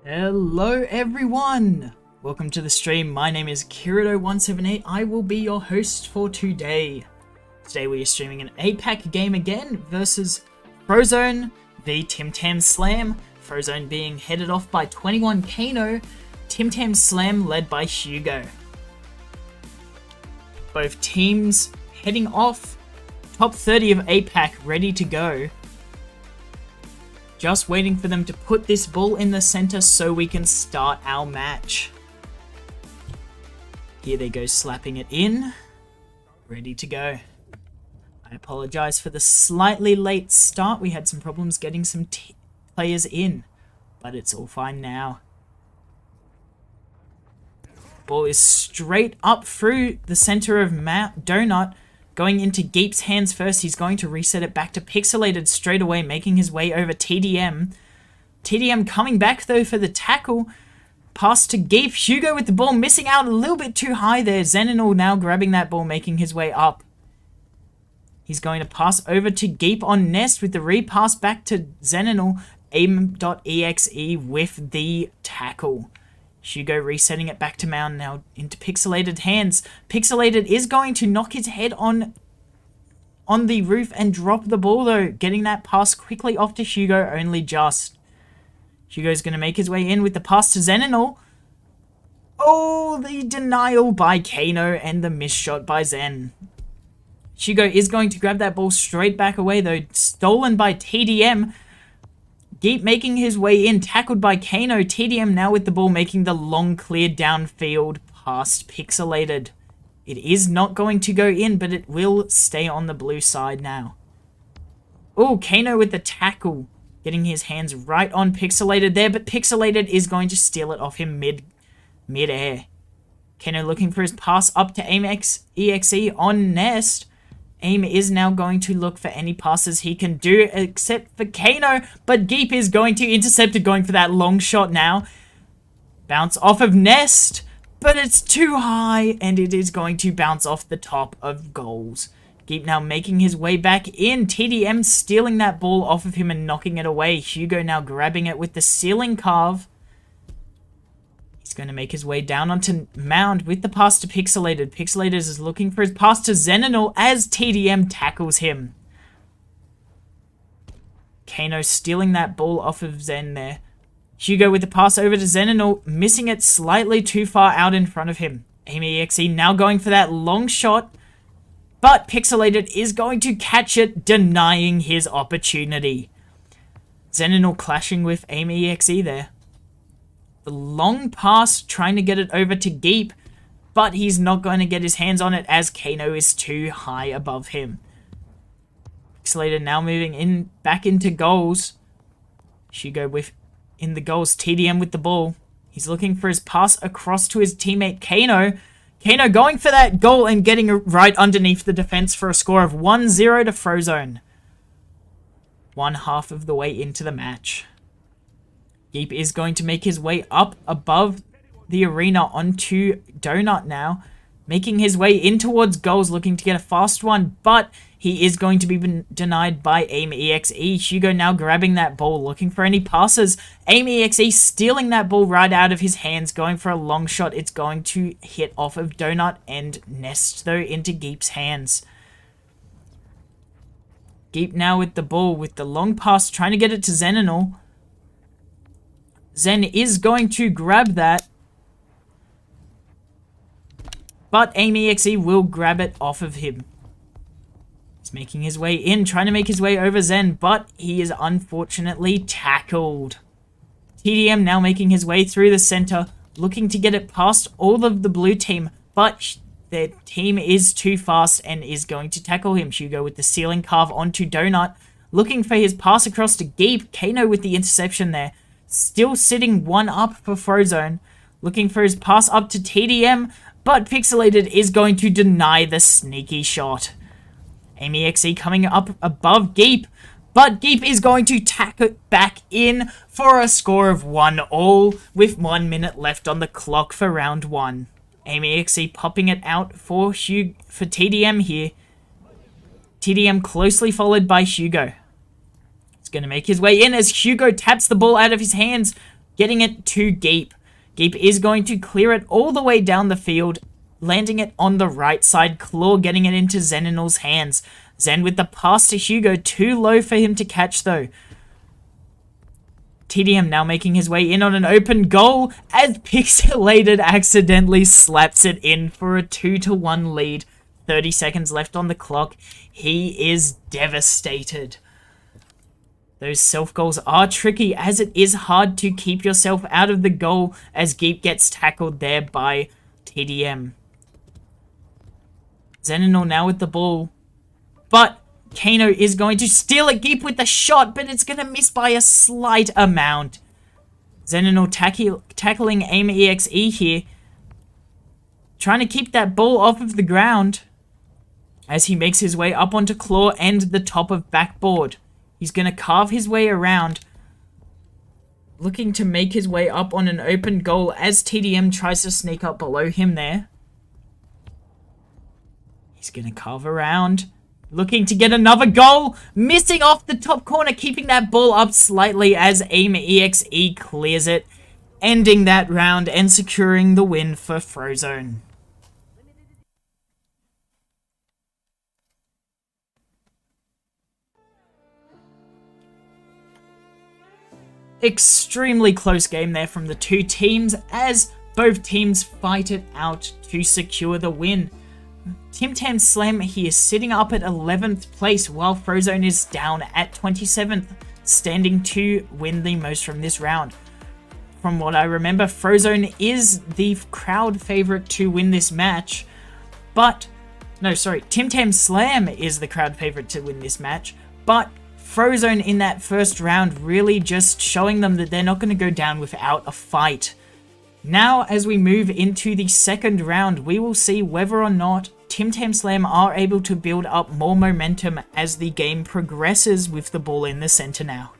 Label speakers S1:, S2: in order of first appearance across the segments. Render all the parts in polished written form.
S1: Hello everyone! Welcome to the stream. My name is Kirito178. I will be your host for today. Today we are streaming an 8-pack game again versus Frozone v Tim Tam Slam. Frozone being headed off by 21 Kano, Tim Tam Slam led by Hugo. Both teams heading off, top 30 of 8-pack ready to go. Just waiting for them to put this ball in the center so we can start our match. Here they go, slapping it in. Ready to go. I apologize for the slightly late start. We had some problems getting some players in, but it's all fine now. Ball is straight up through the center of Donut. Going into Geep's hands first, he's going to reset it back to Pixelated straight away, making his way over TDM. TDM coming back though for the tackle. Pass to Geep. Hugo with the ball, missing out a little bit too high there. Zeninol now grabbing that ball, making his way up. He's going to pass over to Geep on Nest with the repass back to Zeninol. Aim.exe with the tackle. Hugo resetting it back to Mound now into Pixelated hands. Pixelated is going to knock his head on the roof and drop the ball though. Getting that pass quickly off to Hugo, only just. Hugo's going to make his way in with the pass to Zeninol. Oh, the denial by Kano and the missed shot by Zen. Hugo is going to grab that ball straight back away though. Stolen by TDM. Geep making his way in, tackled by Kano. TDM now with the ball, making the long clear downfield past Pixelated. It is not going to go in, but it will stay on the blue side now. Oh, Kano with the tackle. Getting his hands right on Pixelated there, but Pixelated is going to steal it off him mid-air. Kano looking for his pass up to Aim.exe on Nest. Aim is now going to look for any passes he can do, except for Kano, but Geep is going to intercept it, going for that long shot now. Bounce off of Nest, but it's too high, and it is going to bounce off the top of goals. Geep now making his way back in. TDM stealing that ball off of him and knocking it away. Hugo now grabbing it with the ceiling carve. He's going to make his way down onto Mound with the pass to Pixelated. Pixelated is looking for his pass to Zeninol as TDM tackles him. Kano stealing that ball off of Zen there. Hugo with the pass over to Zeninol, missing it slightly too far out in front of him. Aim.exe now going for that long shot, but Pixelated is going to catch it, denying his opportunity. Zeninol clashing with Aim.exe there. The long pass, trying to get it over to Geep, but he's not going to get his hands on it as Kano is too high above him. Pixelated now moving in back into goals. Hugo in the goals. TDM with the ball. He's looking for his pass across to his teammate Kano. Kano going for that goal and getting right underneath the defense for a score of 1-0 to Frozone. One half of the way into the match. Geep is going to make his way up above the arena onto Donut now. Making his way in towards goals, looking to get a fast one, but he is going to be denied by Aim.exe. Hugo now grabbing that ball, looking for any passes. Aim.exe stealing that ball right out of his hands, going for a long shot. It's going to hit off of Donut and Nest, though, into Geep's hands. Geep now with the ball, with the long pass, trying to get it to Zeninol. Zen is going to grab that, but Aim.exe will grab it off of him. He's making his way in, trying to make his way over Zen, but he is unfortunately tackled. TDM now making his way through the center, looking to get it past all of the blue team, but their team is too fast and is going to tackle him. Hugo with the ceiling carve onto Donut, looking for his pass across to Geep. Kano with the interception there. Still sitting one up for Frozone. Looking for his pass up to TDM, but Pixelated is going to deny the sneaky shot. Aim.exe coming up above Geep, but Geep is going to tack it back in for a score of 1-1 with 1 minute left on the clock for round 1. Aim.exe popping it out for TDM here. TDM closely followed by Hugo. Going to make his way in as Hugo taps the ball out of his hands. getting it to Geep. Geep is going to clear it all the way down the field, landing it on the right side. Claw getting it into Xeninul's hands. Zen with the pass to Hugo, too low for him to catch though. TDM now making his way in on an open goal as Pixelated accidentally slaps it in for a 2-1 lead. 30 seconds left on the clock. He is devastated. Those self-goals are tricky as it is hard to keep yourself out of the goal as Geep gets tackled there by TDM. Xeninul now with the ball, but Kano is going to steal it. Geep with the shot, but it's going to miss by a slight amount. Xeninul tackling Aim EXE here, trying to keep that ball off of the ground as he makes his way up onto Claw and the top of backboard. He's going to carve his way around, looking to make his way up on an open goal as TDM tries to sneak up below him there. He's going to carve around, looking to get another goal, missing off the top corner, keeping that ball up slightly as Aim EXE clears it, ending that round and securing the win for Frozone. Extremely close game there from the two teams as both teams fight it out to secure the win. Tim Tam Slam here sitting up at 11th place while Frozone is down at 27th, standing to win the most from this round. From what I remember, Frozone is the crowd favorite to win this match, but no, sorry, Tim Tam Slam is the crowd favorite to win this match, but Frozone in that first round really just showing them that they're not going to go down without a fight. Now, as we move into the second round, we will see whether or not Tim Tam Slam are able to build up more momentum as the game progresses with the ball in the center now.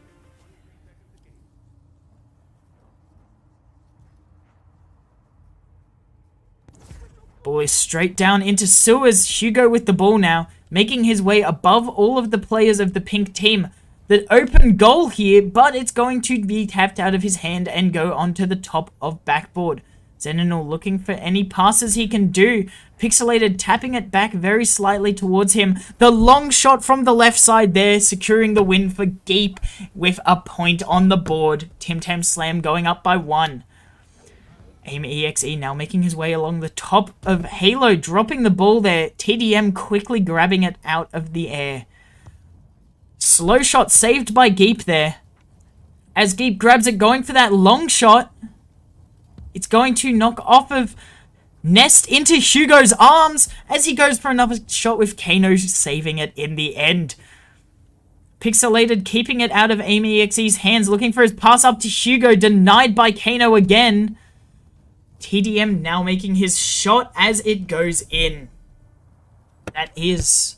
S1: Ball is straight down into sewers. Hugo with the ball now, making his way above all of the players of the pink team. The open goal here, but it's going to be tapped out of his hand and go onto the top of backboard. Xeninul looking for any passes he can do. Pixelated tapping it back very slightly towards him. The long shot from the left side there, securing the win for Geep with a point on the board. Tim Tam Slam going up by 1. Aim EXE now making his way along the top of Halo, dropping the ball there. TDM quickly grabbing it out of the air. Slow shot saved by Geep there. As Geep grabs it, going for that long shot. It's going to knock off of Nest into Hugo's arms as he goes for another shot with Kano saving it in the end. Pixelated keeping it out of Aim EXE's hands, looking for his pass up to Hugo, denied by Kano again. TDM now making his shot as it goes in. That is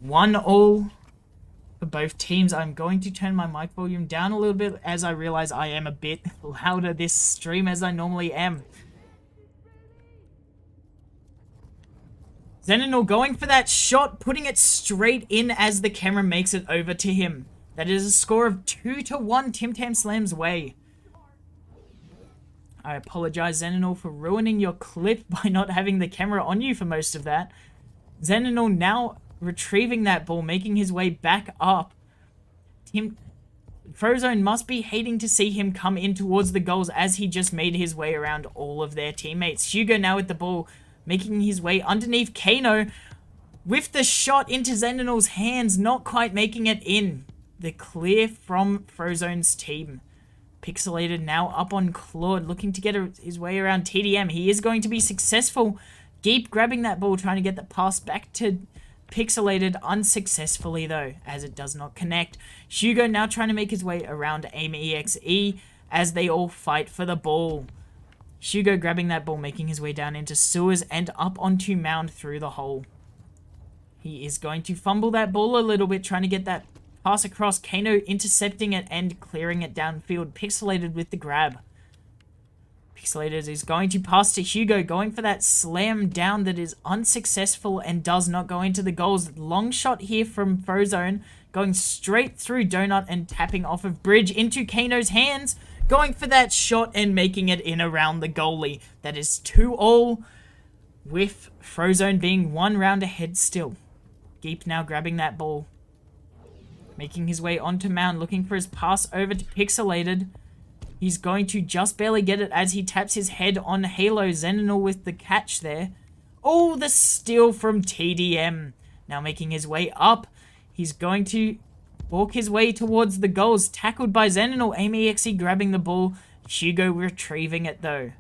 S1: 1-1 for both teams. I'm going to turn my mic volume down a little bit as I realize I am a bit louder this stream as I normally am. Xeninul going for that shot, putting it straight in as the camera makes it over to him. That is a score of 2-1 Tim Tam Slam's way. I apologize, Xeninul, for ruining your clip by not having the camera on you for most of that. Xeninul now retrieving that ball, making his way back up. Frozone must be hating to see him come in towards the goals as he just made his way around all of their teammates. Hugo now with the ball, making his way underneath Kano with the shot into Xeninul's hands, not quite making it in. The clear from Frozone's team. Pixelated now up on Claude, looking to get his way around TDM. He is going to be successful. Geep grabbing that ball, trying to get the pass back to Pixelated, unsuccessfully though, as it does not connect. Hugo now trying to make his way around Aim EXE as they all fight for the ball. Hugo grabbing that ball, making his way down into sewers and up onto Mound through the hole. He is going to fumble that ball a little bit, trying to get that pass across. Kano intercepting it and clearing it downfield. Pixelated with the grab. Pixelated is going to pass to Hugo, going for that slam down that is unsuccessful and does not go into the goals. Long shot here from Frozone, going straight through Donut and tapping off of Bridge into Kano's hands. going for that shot and making it in around the goalie. That is 2-all, with Frozone being 1 round ahead still. Geep now grabbing that ball, making his way onto Mound, looking for his pass over to Pixelated. He's going to just barely get it as he taps his head on Halo. Xenonal with the catch there. Oh, the steal from TDM. Now making his way up. He's going to walk his way towards the goals. Tackled by Xenonal. AimExe grabbing the ball. Hugo retrieving it though.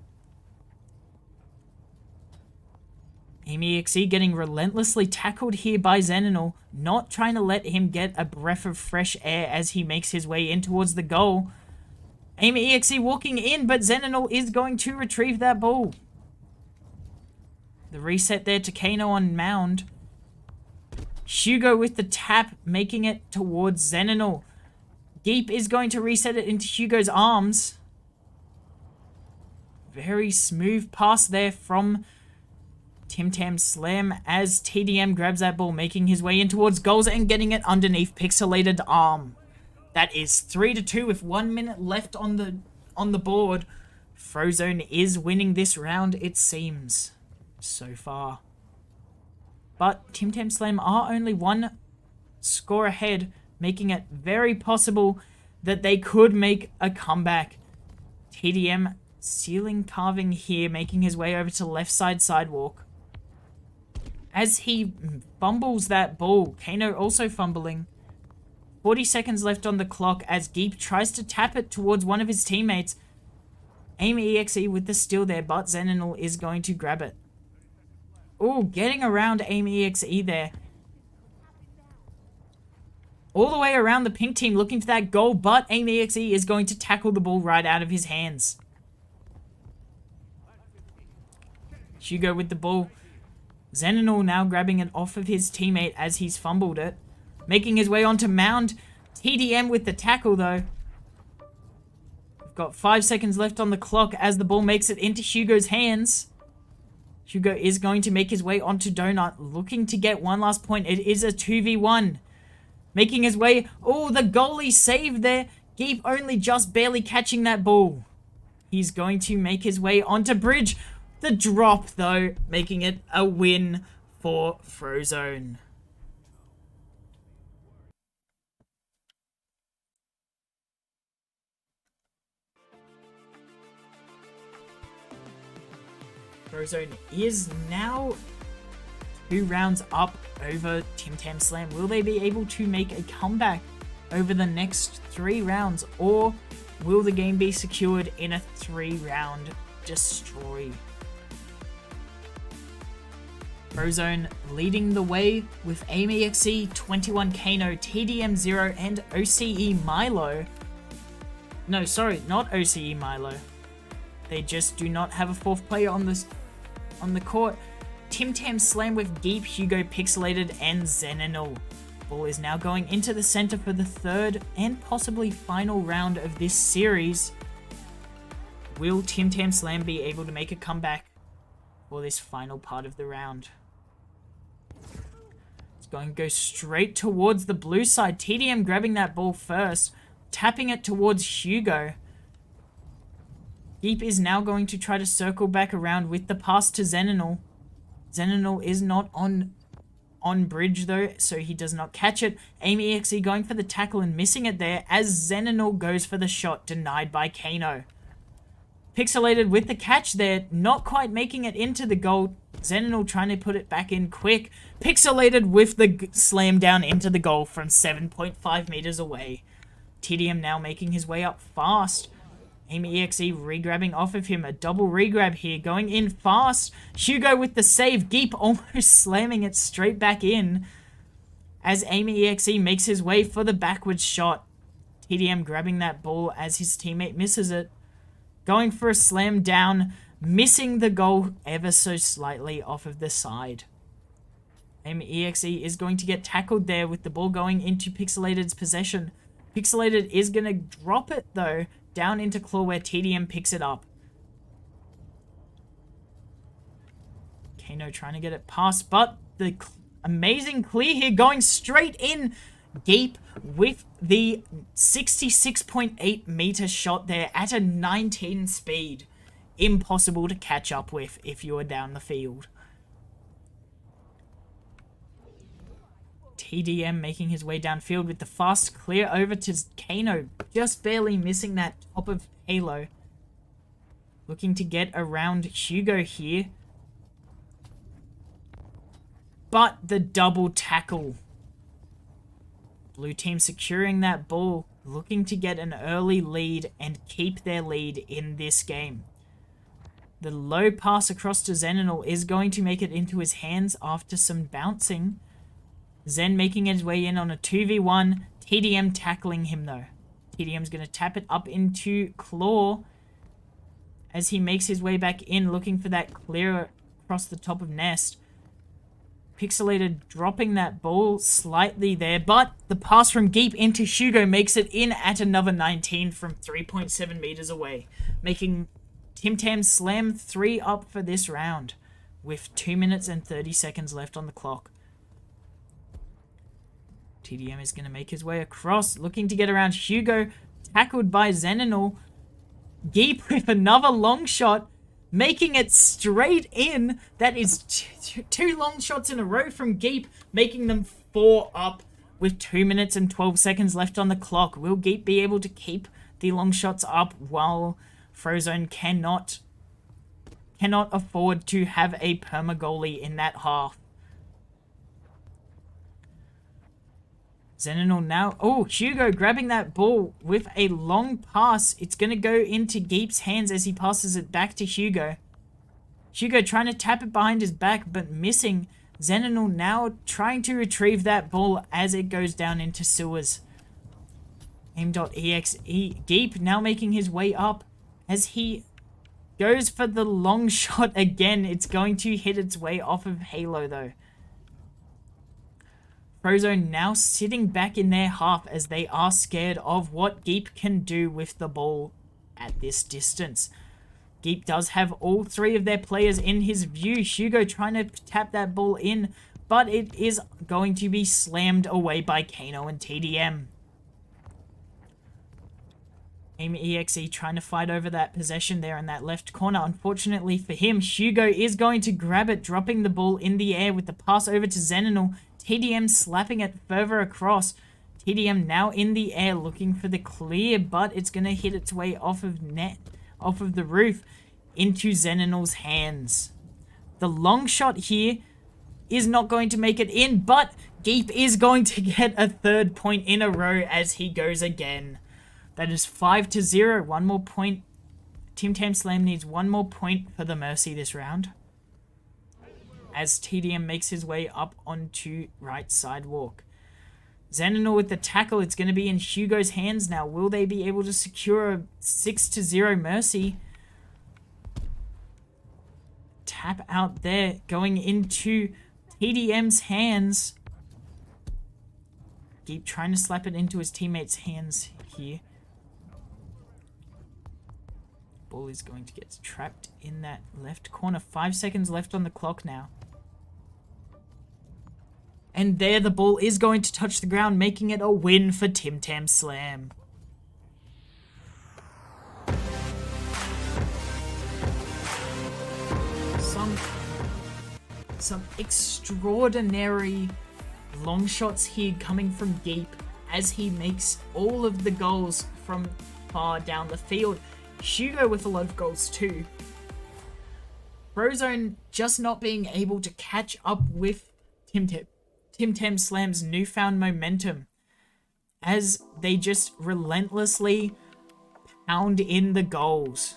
S1: AimExe getting relentlessly tackled here by Xenonal. Not trying to let him get a breath of fresh air as he makes his way in towards the goal. AimExe walking in, but Xenonal is going to retrieve that ball. The reset there to Kano on Mound. Hugo with the tap, making it towards Xenonal. Geep is going to reset it into Hugo's arms. Very smooth pass there from Tim Tam Slam as TDM grabs that ball, making his way in towards goals and getting it underneath Pixelated arm. That is 3-2 with 1 minute left on the board. Frozone is winning this round, it seems, so far. But Tim Tam Slam are only 1 score ahead, making it very possible that they could make a comeback. TDM ceiling carving here, making his way over to left side sidewalk. As he fumbles that ball, Kano also fumbling. 40 seconds left on the clock as Geep tries to tap it towards one of his teammates. AimExe with the steal there, but Xenonal is going to grab it. Oh, getting around AimExe there. All the way around the pink team looking for that goal, but AimExe is going to tackle the ball right out of his hands. Hugo with the ball. Xenonal now grabbing it off of his teammate as he's fumbled it. Making his way onto Mound. TDM with the tackle though. We've got 5 seconds left on the clock as the ball makes it into Hugo's hands. Hugo is going to make his way onto Donut, looking to get one last point. It is a 2v1. Making his way. Oh, the goalie saved there. Geep only just barely catching that ball. He's going to make his way onto Bridge. The drop though, making it a win for Frozone. Frozone is now 2 rounds up over Tim Tam Slam. Will they be able to make a comeback over the next 3 rounds, or will the game be secured in a 3-round destroy? Frozone leading the way with AimExe, 21 Kano, TDM 0, and OCE Milo. No, sorry, not OCE Milo. They just do not have a 4th player on the court. Tim Tam Slam with Geep, Hugo, Pixelated, and Xenonal. Ball is now going into the center for the 3rd and possibly final round of this series. Will Tim Tam Slam be able to make a comeback for this final part of the round? It's going to go straight towards the blue side. TDM grabbing that ball first, tapping it towards Hugo. Geep is now going to try to circle back around with the pass to Xenonal. Xenonal is not on Bridge though, so he does not catch it. AimExe going for the tackle and missing it there as Xenonal goes for the shot, denied by Kano. Pixelated with the catch there, not quite making it into the goal. Xenonal trying to put it back in quick. Pixelated with the slam down into the goal from 7.5 meters away. TDM now making his way up fast. AimExe re-grabbing off of him. A double re-grab here, going in fast. Hugo with the save. Geep almost slamming it straight back in as AimExe makes his way for the backwards shot. TDM grabbing that ball as his teammate misses it. Going for a slam down, missing the goal ever so slightly off of the side. AimExe is going to get tackled there with the ball going into Pixelated's possession. Pixelated is going to drop it though, down into claw where TDM picks it up. Kano trying to get it past, but the amazing clear here, going straight in Geep with the 66.8 meter shot there at a 19 speed. Impossible to catch up with if you are down the field. TDM making his way downfield with the fast clear over to Kano, just barely missing that top of Halo. Looking to get around Hugo here. But the double tackle. Blue team securing that ball, looking to get an early lead and keep their lead in this game. The low pass across to Zenonal is going to make it into his hands after some bouncing. Zen making his way in on a 2v1. TDM tackling him though. TDM's going to tap it up into Claw as he makes his way back in, looking for that clear across the top of Nest. Pixelated dropping that ball slightly there, but the pass from Geep into Hugo makes it in at another 19 from 3.7 meters away, making Tim Tam Slam 3 up for this round with 2 minutes and 30 seconds left on the clock. TDM is going to make his way across, looking to get around Hugo, tackled by Zenonal. Geep with another long shot, making it straight in. That is two long shots in a row from Geep, making them 4 up with 2 minutes and 12 seconds left on the clock. Will Geep be able to keep the long shots up while Frozone cannot afford to have a perma goalie in that half? Zenonal now. Oh, Hugo grabbing that ball with a long pass. It's going to go into Geep's hands as he passes it back to Hugo. Hugo trying to tap it behind his back, but missing. Zenonal now trying to retrieve that ball as it goes down into sewers. Aim.exe. Geep now making his way up as he goes for the long shot again. It's going to hit its way off of Halo though. Frozone now sitting back in their half as they are scared of what Geep can do with the ball at this distance. Geep does have all 3 of their players in his view. Hugo trying to tap that ball in, but it is going to be slammed away by Kano and TDM. Aim.exe trying to fight over that possession there in that left corner. Unfortunately for him, Hugo is going to grab it, dropping the ball in the air with the pass over to Zenonal. TDM slapping it further across. TDM now in the air looking for the clear, but it's going to hit its way off of the roof into Zenonal's hands. The long shot here is not going to make it in, but Geep is going to get a 3rd point in a row as he goes again. That is 5-0. One more point. Tim Tam Slam needs one more point for the Mercy this round, as TDM makes his way up onto right sidewalk. Zenonal with the tackle. It's going to be in Hugo's hands now. Will they be able to secure a 6-0 Mercy? Tap out there going into TDM's hands. Keep trying to slap it into his teammate's hands here. Ball is going to get trapped in that left corner. 5 seconds left on the clock now. And there the ball is going to touch the ground, making it a win for Tim Tam Slam. Some extraordinary long shots here coming from Geep as he makes all of the goals from far down the field. Hugo with a lot of goals too. Frozone just not being able to catch up with Tim Tam Slam's newfound momentum as they just relentlessly pound in the goals.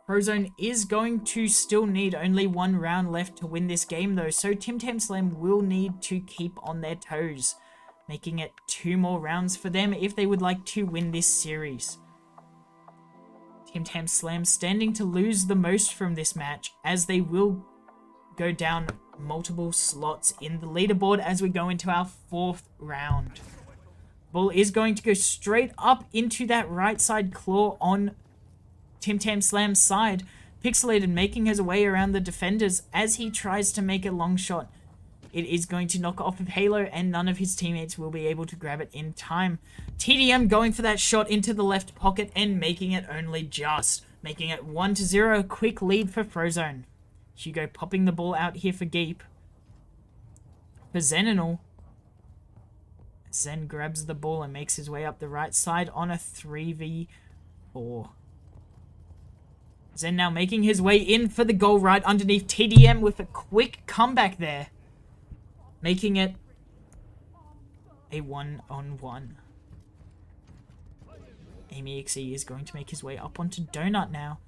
S1: Frozone is going to still need only one round left to win this game though, so Tim Tam Slam will need to keep on their toes, making it 2 more rounds for them if they would like to win this series. Tim Tam Slam standing to lose the most from this match, as they will go down multiple slots in the leaderboard as we go into our 4th round. Ball is going to go straight up into that right side claw on Tim Tam Slam's side. Pixelated making his way around the defenders as he tries to make a long shot. It is going to knock off of Halo, and none of his teammates will be able to grab it in time. TDM going for that shot into the left pocket and making it only just. Making it 1-0, quick lead for Frozone. Hugo popping the ball out here for Geep. For Zeninal. Zen grabs the ball and makes his way up the right side on a 3v4. Zen now making his way in for the goal right underneath TDM with a quick comeback there. Making it a 1-on-1. AmyXE is going to make his way up onto Donut now.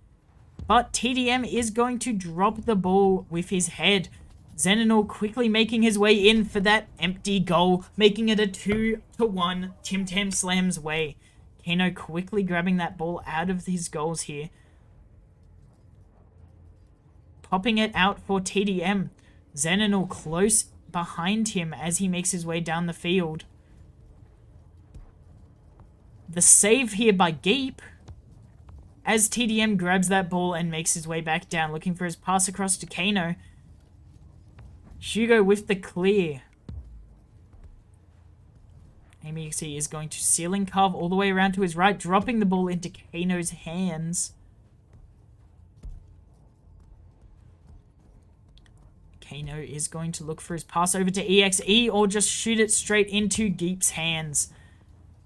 S1: But TDM is going to drop the ball with his head. Zeninal quickly making his way in for that empty goal, making it a 2-1 Tim Tam Slam's way. Kano quickly grabbing that ball out of his goals here. Popping it out for TDM. Zeninal close behind him as he makes his way down the field. The save here by Geep as TDM grabs that ball and makes his way back down, looking for his pass across to Kano. Hugo with the clear. AmyXE is going to ceiling carve all the way around to his right, dropping the ball into Kano's hands. Kano is going to look for his pass over to EXE or just shoot it straight into Geep's hands.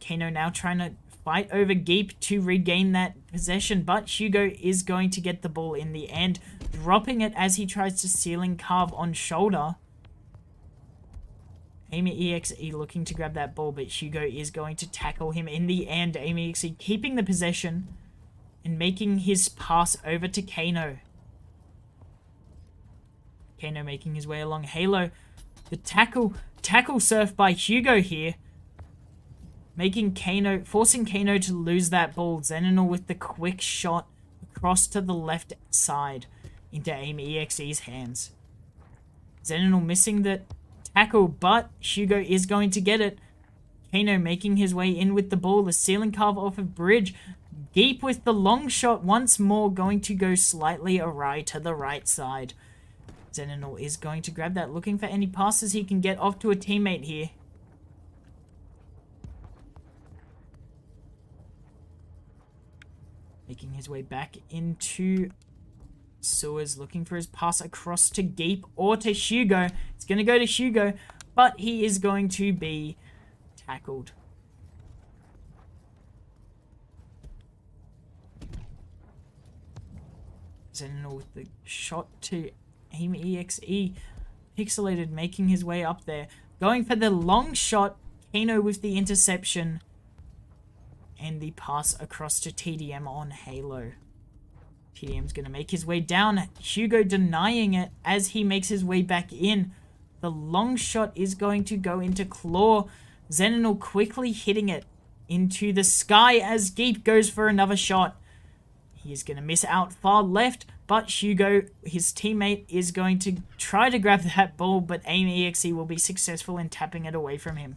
S1: Kano now trying to fight over Geep to regain that possession, but Hugo is going to get the ball in the end, dropping it as he tries to ceiling carve on shoulder. AmyXE looking to grab that ball, but Hugo is going to tackle him in the end. AmyXE keeping the possession and making his pass over to Kano. Kano making his way along Halo. The tackle surf by Hugo here. Forcing Kano to lose that ball. Zeninal with the quick shot across to the left side into AmyXE's hands. Zeninal missing the tackle, but Hugo is going to get it. Kano making his way in with the ball. The ceiling carve off of Bridge. Geep with the long shot once more, going to go slightly awry to the right side. Zeninal is going to grab that, looking for any passes he can get off to a teammate here. Making his way back into Sewers, looking for his pass across to Geep or to Hugo. It's going to go to Hugo, but he is going to be tackled. Zeninal with the shot to AmyXE. Pixelated making his way up there. Going for the long shot. Kano with the interception. And the pass across to TDM on Halo. TDM's going to make his way down. Hugo denying it as he makes his way back in. The long shot is going to go into Claw. Zeninal quickly hitting it into the sky as Geep goes for another shot. He is going to miss out far left, but Hugo, his teammate, is going to try to grab that ball, but AmyXE will be successful in tapping it away from him.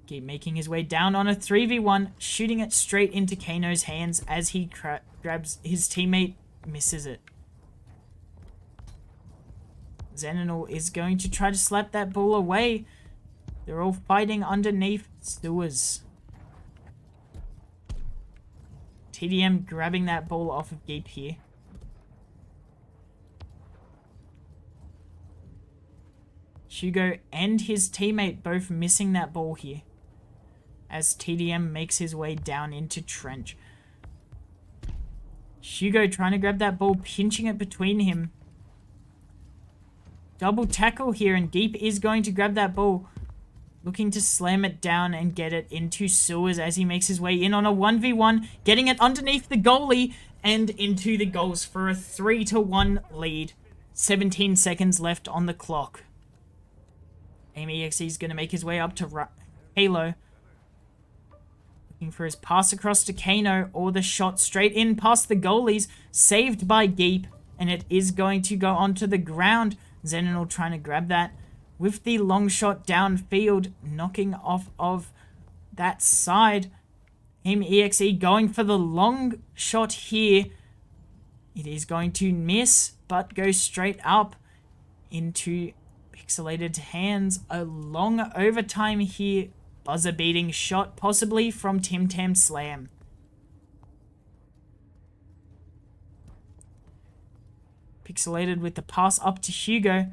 S1: Keep making his way down on a 3v1, shooting it straight into Kano's hands as he grabs his teammate, misses it. Zeninal is going to try to slap that ball away. They're all fighting underneath Sewers. TDM grabbing that ball off of Geep here. Hugo and his teammate both missing that ball here as TDM makes his way down into Trench. Hugo trying to grab that ball, pinching it between him. Double tackle here, and Geep is going to grab that ball, looking to slam it down and get it into Sewers as he makes his way in on a 1v1, getting it underneath the goalie and into the goals for a 3-1 lead. 17 seconds left on the clock. AmyXE is going to make his way up to Halo. Looking for his pass across to Kano or the shot straight in past the goalies. Saved by Geep, and it is going to go onto the ground. Zeninal trying to grab that with the long shot downfield, knocking off of that side. AmyXE going for the long shot here. It is going to miss, but go straight up into Pixelated's hands. A long overtime here. Buzzer-beating shot, possibly from Tim Tam Slam. Pixelated with the pass up to Hugo.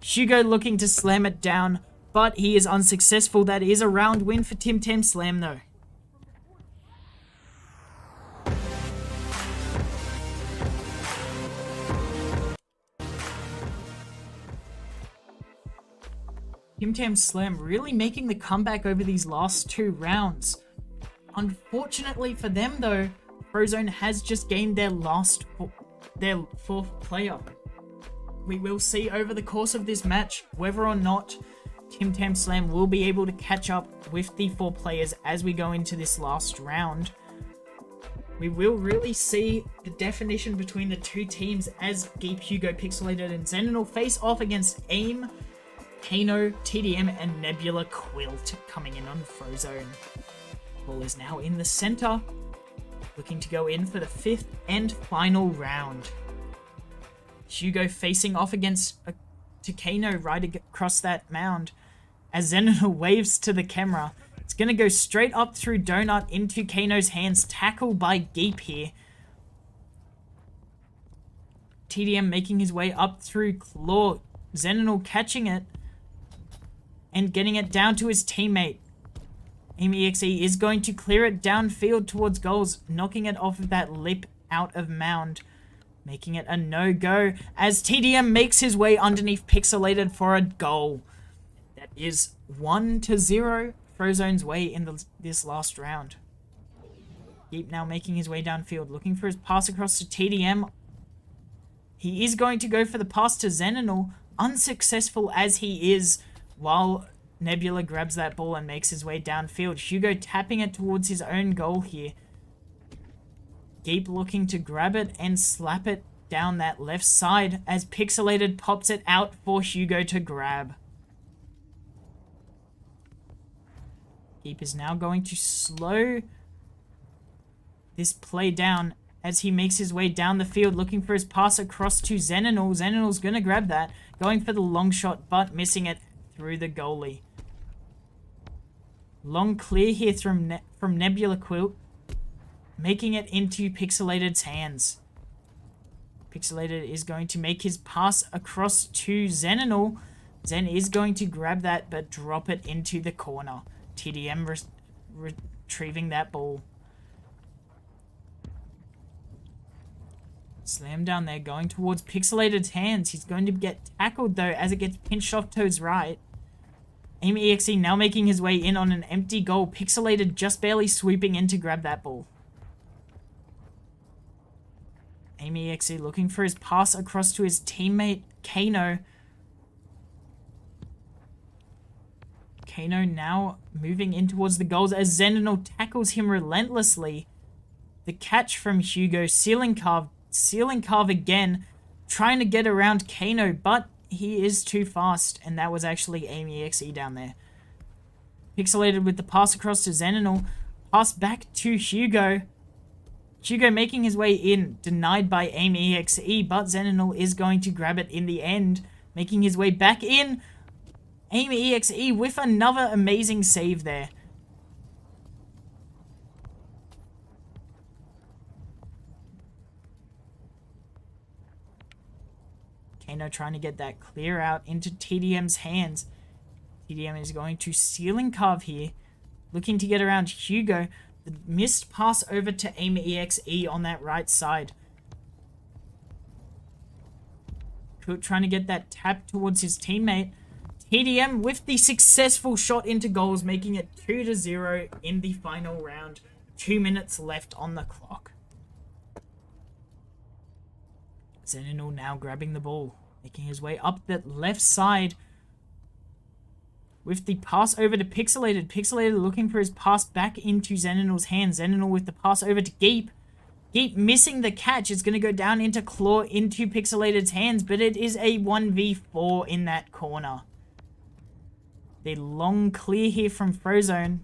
S1: Hugo looking to slam it down, but he is unsuccessful. That is a round win for Tim Tam Slam, though. Tim Tam Slam really making the comeback over these last 2 rounds. Unfortunately for them, though, Frozone has just gained their 4th player. We will see over the course of this match whether or not Tim Tam Slam will be able to catch up with the 4 players as we go into this last round. We will really see the definition between the 2 teams as Geep, Hugo, Pixelated, and Xenonal face off against AIM, Kano, TDM, and Nebula Quilt coming in on Frozone. Ball is now in the center, looking to go in for the 5th and final round. Hugo facing off against Kano right across that mound as Xenonal waves to the camera. It's going to go straight up through Donut into Kano's hands, tackled by Geep here. TDM making his way up through Claw, Xenonal catching it and getting it down to his teammate. AIM-EXE is going to clear it downfield towards goals, knocking it off of that lip out of mound, making it a no-go as TDM makes his way underneath Pixelated for a goal. That is 1-0 Frozone's way in this last round. Geep now making his way downfield, looking for his pass across to TDM. He is going to go for the pass to Xenonal, unsuccessful as he is, while Nebula grabs that ball and makes his way downfield. Hugo tapping it towards his own goal here. Geep looking to grab it and slap it down that left side as Pixelated pops it out for Hugo to grab. Geep is now going to slow this play down as he makes his way down the field, looking for his pass across to Xenonal. Xenonal's going to grab that, going for the long shot, but missing it through the goalie. Long clear here from Nebula Quilt, making it into Pixelated's hands. Pixelated is going to make his pass across to Xenonal. Zen is going to grab that, but drop it into the corner. TDM retrieving that ball. Slam down there, going towards Pixelated's hands. He's going to get tackled, though, as it gets pinched off to his right. AIM-EXE now making his way in on an empty goal. Pixelated just barely swooping in to grab that ball. AIM-EXE looking for his pass across to his teammate, Kano. Kano now moving in towards the goals as Xenonal tackles him relentlessly. The catch from Hugo, ceiling carve again, trying to get around Kano, but he is too fast, and that was actually AIM-EXE down there. Pixelated with the pass across to Xenonal, pass back to Hugo. Hugo making his way in, denied by AIM-EXE, but Xenonal is going to grab it in the end, making his way back in. AIM-EXE with another amazing save there. Kano trying to get that clear out into TDM's hands. TDM is going to ceiling carve here, looking to get around Hugo. The missed pass over to AIM-EXE on that right side. Trying to get that tap towards his teammate. TDM with the successful shot into goals, making it 2-0 in the final round. 2 minutes left on the clock. Xenonal now grabbing the ball, making his way up the left side with the pass over to Pixelated. Pixelated looking for his pass back into Xenonal's hands. Xenonal with the pass over to Geep. Geep missing the catch. It's going to go down into Claw into Pixelated's hands, but it is a 1v4 in that corner. The long clear here from Frozone.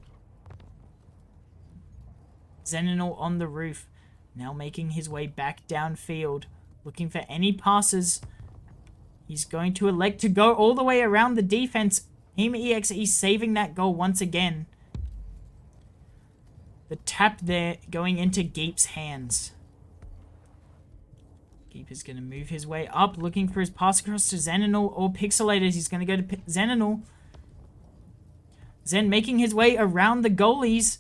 S1: Xenonal on the roof, now making his way back downfield, looking for any passes. He's going to elect to go all the way around the defense. Team EXE saving that goal once again. The tap there going into Geep's hands. Geep is going to move his way up, looking for his pass across to Xenonal or Pixelated. He's going to go to Xenonal. Zen making his way around the goalies,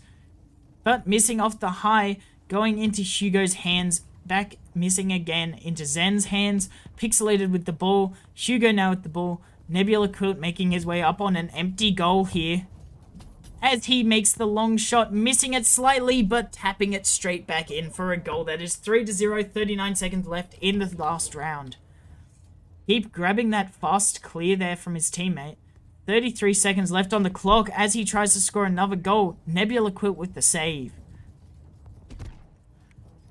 S1: but missing off the high, going into Hugo's hands. Back missing again into Zen's hands. Pixelated with the ball. Hugo now with the ball. Nebula Quilt making his way up on an empty goal here, as he makes the long shot, missing it slightly, but tapping it straight back in for a goal. That is 3-0, 39 seconds left in the last round. Keep grabbing that fast clear there from his teammate. 33 seconds left on the clock as he tries to score another goal. Nebula Quilt with the save.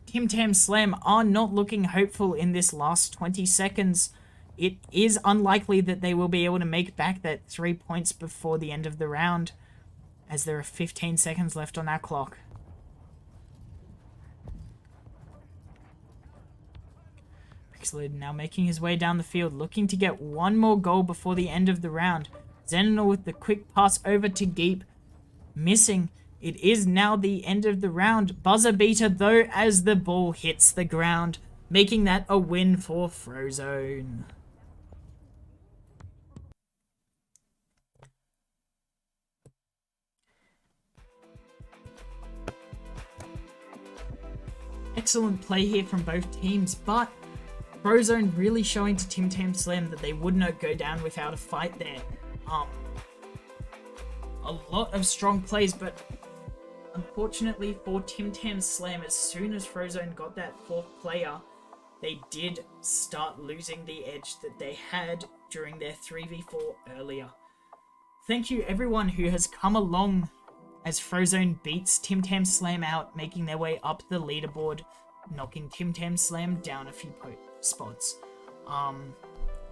S1: Tim Tam Slam are not looking hopeful in this last 20 seconds. It is unlikely that they will be able to make back that 3 points before the end of the round, as there are 15 seconds left on our clock. Pixelated now making his way down the field, looking to get one more goal before the end of the round. Xenonal with the quick pass over to Geep, missing. It is now the end of the round. Buzzer beater though, as the ball hits the ground, making that a win for Frozone. Excellent play here from both teams, but Frozone really showing to Tim Tam Slam that they would not go down without a fight there. A lot of strong plays, but unfortunately for Tim Tam Slam, as soon as Frozone got that fourth player, they did start losing the edge that they had during their 3v4 earlier. Thank you everyone who has come along as Frozone beats Tim Tam Slam out, making their way up the leaderboard, knocking Tim Tam Slam down a few spots.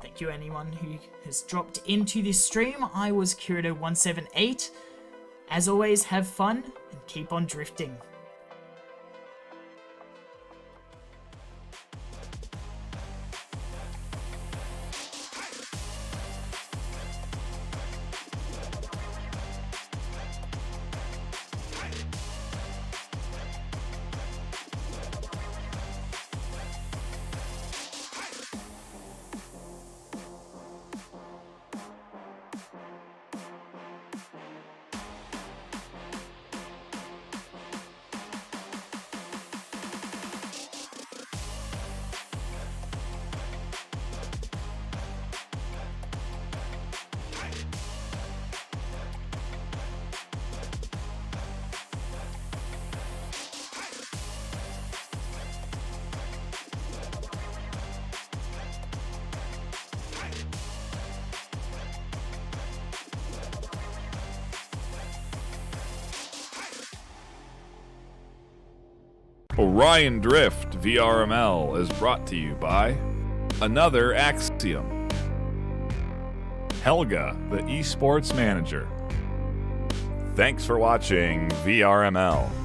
S1: Thank you anyone who has dropped into this stream. I was Kirito178. As always, have fun and keep on drifting.
S2: Orion Drift VRML is brought to you by Another Axiom, Helga, the esports manager. Thanks for watching VRML.